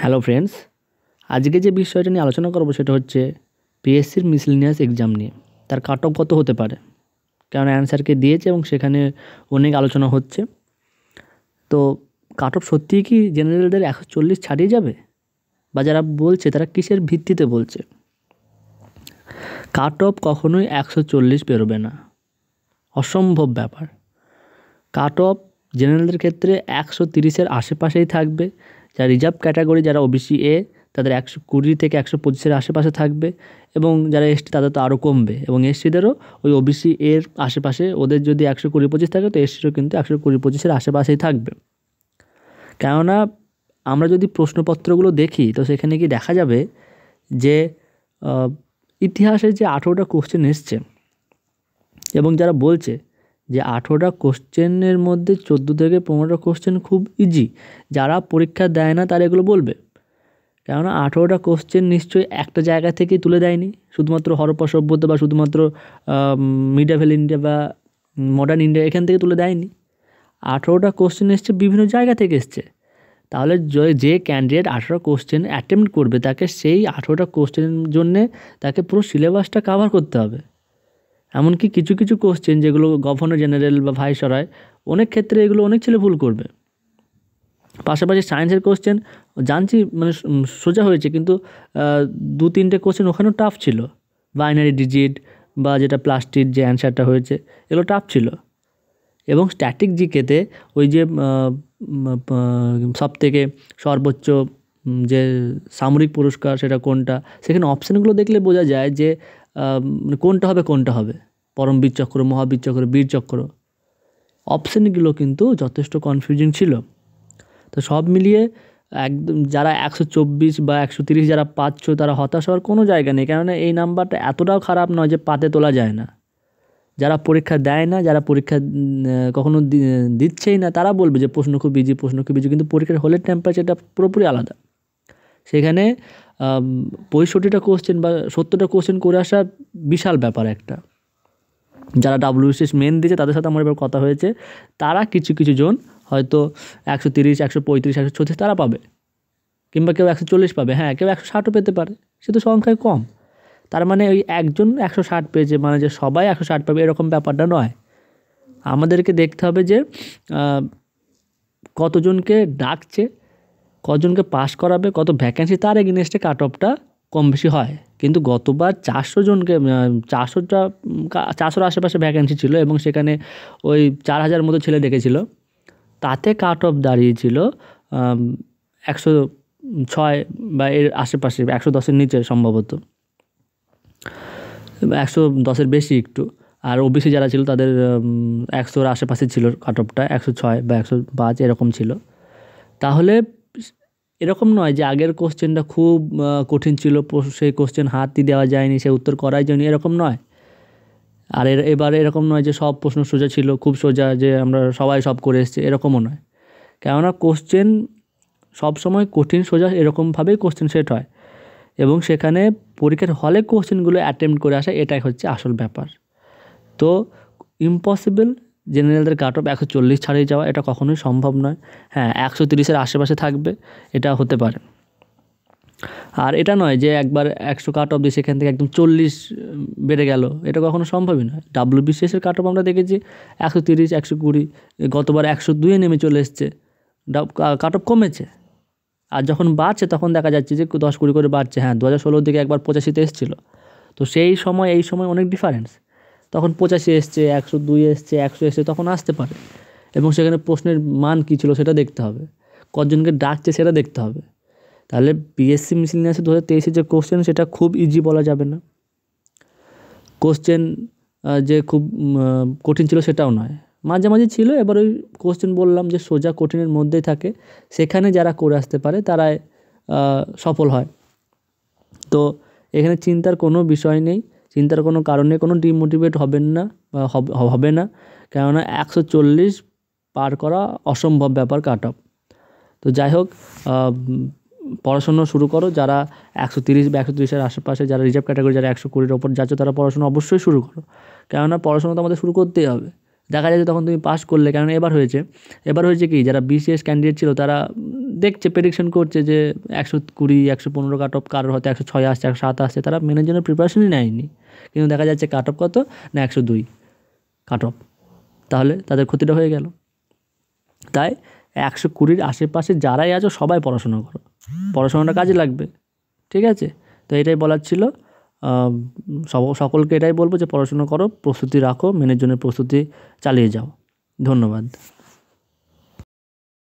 Hello friends, আজকে যে বিষয়টা নিয়ে আলোচনা করব সেটা হচ্ছে পিএসসির মিসেলেনিয়াস এক্সাম নিয়ে তার কাট অফ কত হতে পারে। কারণ অ্যান্সারকে দিয়েছে এবং সেখানে অনেক আলোচনা হচ্ছে। তো কাট অফ সত্যিই কি জেনারেলদের 140 ছাড়িয়ে যাবে, বা যারা বলছে তারা কিসের ভিত্তিতে বলছে? কাট অফ কখনোই 140 পেরোবে না, অসম্ভব ব্যাপার। কাট অফ জেনারেলদের ক্ষেত্রে 130-এর আশেপাশেই থাকবে। যারা রিজার্ভ ক্যাটাগরি, যারা ওবিসি এ, তাদের 120 থেকে 125-এর আশেপাশে থাকবে, এবং যারা এসটি তাদের তো আরও কমবে, এবং এসটিদেরও ওই ওবিসি এর আশেপাশে। ওদের যদি 120-25 থাকে তো এসটিরও কিন্তু 120-25-এর আশেপাশেই থাকবে। কেননা আমরা যদি প্রশ্নপত্রগুলো দেখি তো সেখানে কি দেখা যাবে যে ইতিহাসে যে 18টা কোশ্চেন এসছে, এবং যারা বলছে যে 18টা কোশ্চেনের মধ্যে 14 থেকে 15টা কোশ্চেন খুব ইজি, যারা পরীক্ষা দেয় না তারা এগুলো বলবে। কেননা 18টা কোশ্চেন নিশ্চয়ই একটা জায়গা থেকেই তুলে দেয়নি, শুধুমাত্র হরপ্পা সভ্যতা বা শুধুমাত্র মিডাভেল ইন্ডিয়া বা মডার্ন ইন্ডিয়া এখান থেকে তুলে দেয়নি। 18টা কোশ্চেন এসছে বিভিন্ন জায়গা থেকে এসছে। তাহলে যে ক্যান্ডিডেট 18 কোশ্চেন অ্যাটেম্প্ট করবে তাকে সেই 18টা কোশ্চেনের জন্যে তাকে পুরো সিলেবাসটা কভার করতে হবে। এমনকি কিছু কিছু কোশ্চেন যেগুলো গভর্নর জেনারেল বা ভাইসরয়, অনেক ক্ষেত্রে এগুলো অনেক ছেলে ভুল করবে। পাশাপাশি সায়েন্সের কোশ্চেন জানছি মানে সোজা হয়েছে, কিন্তু 2-3টে কোশ্চেন ওখানেও টাফ ছিল। বাইনারি ডিজিট বা যেটা প্লাস্টিক যে অ্যান্সারটা হয়েছে এগুলো টাফ ছিল। এবং স্ট্যাটিক জিকেতে ওই যে সবথেকে সর্বোচ্চ যে সামরিক পুরস্কার সেটা কোনটা, সেখানে অপশানগুলো দেখলে বোঝা যায় যে কোনটা হবে পরমবীর চক্র, মহাবীর চক্র, বীর চক্র। অপশানগুলো কিন্তু যথেষ্ট কনফিউজিং ছিল। তো সব মিলিয়ে একদম যারা 124 বা 130 যারা পাচ্ছ তারা হতাশ হওয়ার কোনো জায়গা নেই, কেননা এই নাম্বারটা এতটাও খারাপ নয় যে পাতে তোলা যায় না। যারা পরীক্ষা দেয় না, যারা পরীক্ষা কখনো দিচ্ছেই না, তারা বলবে যে প্রশ্ন খুব ইজি, কিন্তু পরীক্ষার হলের টেম্পারেচারটা পুরোপুরি আলাদা। সেখানে 65টা কোশ্চেন বা 70টা কোশ্চেন করে আসা বিশাল ব্যাপার একটা। যারা WBCS মেন দিয়েছে তাদের সাথে আমার এবার কথা হয়েছে, তারা কিছু কিছু জন হয়তো 130, 135, 136 তারা পাবে, কিংবা কেউ 140 পাবে, হ্যাঁ কেউ 160ও পেতে পারে, সে তো সংখ্যায় কম। তার মানে ওই একজন 160 পেয়েছে মানে যে সবাই 160 পাবে এরকম ব্যাপারটা নয়। আমাদেরকে দেখতে হবে যে কতজনকে ডাকছে, কতজনকে পাস করাবে, কত ভ্যাকেন্সি, তার এগেনস্টে কাট অফটা কম বেশি হয়। কিন্তু গতবার 400 জনকে 400-র আশেপাশে ভ্যাকেন্সি ছিল, এবং সেখানে ওই 4000 মতো ছেলে ডেকেছিল। তাতে কাট অফ দাঁড়িয়েছিল 106 বা এর আশেপাশে, 110-এর নিচে সম্ভবত, 110-এর বেশি একটু। আর ওবিসি যারা ছিল তাদের 100-র আশেপাশে ছিল কাট অফটা, 106 বা 105 এরকম ছিল। তাহলে এরকম নয় যে আগের কোশ্চেনটা খুব কঠিন ছিল, সেই কোশ্চেন হাতই দেওয়া যায়নি, সে উত্তর করাই যায়নি, এরকম নয়। আর এবারে এরকম নয় যে সব প্রশ্ন সোজা ছিল, খুব সোজা, যে আমরা সবাই সব করে এসেছি, এরকমও নয়। কেননা কোশ্চেন সবসময় কঠিন সোজা এরকমভাবেই কোশ্চেন সেট হয়, এবং সেখানে পরীক্ষার হলে কোশ্চেনগুলো অ্যাটেম্প্ট করে আসা, এটাই হচ্ছে আসল ব্যাপার। তো ইম্পসিবল জেনারেলদের কাট অফ 140 ছাড়িয়ে যাওয়া, এটা কখনোই সম্ভব নয়। হ্যাঁ, 130-এর আশেপাশে থাকবে, এটা হতে পারে। আর এটা নয় যে একবার 100 কাট অফ দিয়ে সেখান থেকে একদম 40 বেড়ে গেল, এটা কখনো সম্ভবই নয়। WBCS-এর কাট অফ আমরা দেখেছি 130, 120, গতবার 102-এ নেমে চলে এসছে, কাট অফ কমেছে। আর যখন বাড়ছে তখন দেখা যাচ্ছে যে 10-20 করে বাড়ছে। হ্যাঁ, 2016-র দিকে একবার 85-তে এসেছিলো, তো সেই সময় এই সময় অনেক ডিফারেন্স। তখন 85 এসছে, 102 এসছে, 100 এসছে, তখন আসতে পারে। এবং সেখানে প্রশ্নের মান কী ছিল সেটা দেখতে হবে, কতজনকে ডাকছে সেটা দেখতে হবে। তাহলে পিএসসি মিসেলেনিয়াসে 2023-এ যে কোশ্চেন সেটা খুব ইজি বলা যাবে না। কোশ্চেন যে খুব কঠিন ছিল সেটাও নয়, মাঝামাঝি ছিল। এবার ওই কোশ্চেন বললাম যে সোজা কঠিনের মধ্যেই থাকে, সেখানে যারা করে আসতে পারে তারাই সফল হয়। তো এখানে চিন্তার কোনো বিষয় নেই, চিন্তার কোনো কারণে কোনো ডিমোটিভেট হবেন না বা হবে না, কেননা 140 পার করা অসম্ভব ব্যাপার কাট অফ। তো যাই হোক, পড়াশোনা শুরু করো। যারা 130 বা 130-এর আশেপাশে, যারা রিজার্ভ ক্যাটাগরি, যারা 120-র ওপর যাচ্ছে, তারা পড়াশোনা অবশ্যই শুরু করো, কেননা পড়াশোনা তো আমাদের শুরু করতেই হবে। দেখা যাচ্ছে তখন তুমি পাস করলে, কারণ এবার হয়েছে কি, যারা বিসিএস ক্যান্ডিডেট ছিল তারা দেখছে, প্রেডিকশন করছে যে 120, 115 কাট অফ, কারোর হয়তো 106 আসছে, 107 আসছে, তারা মেনের জন্য প্রিপারেশনই নেয়নি, কিন্তু দেখা যাচ্ছে কাট অফ কত না 102 কাট অফ, তাহলে তাদের ক্ষতিটা হয়ে গেল। তাই 120 আশেপাশে যারাই আছো সবাই পড়াশোনা করো, পড়াশোনাটা কাজে লাগবে, ঠিক আছে? তো এটাই বলার ছিল। সকলকে এটাই বলবো যে পড়াশোনা করো, প্রস্তুতি রাখো, মেনের জন্য প্রস্তুতি চালিয়ে যাও। ধন্যবাদ।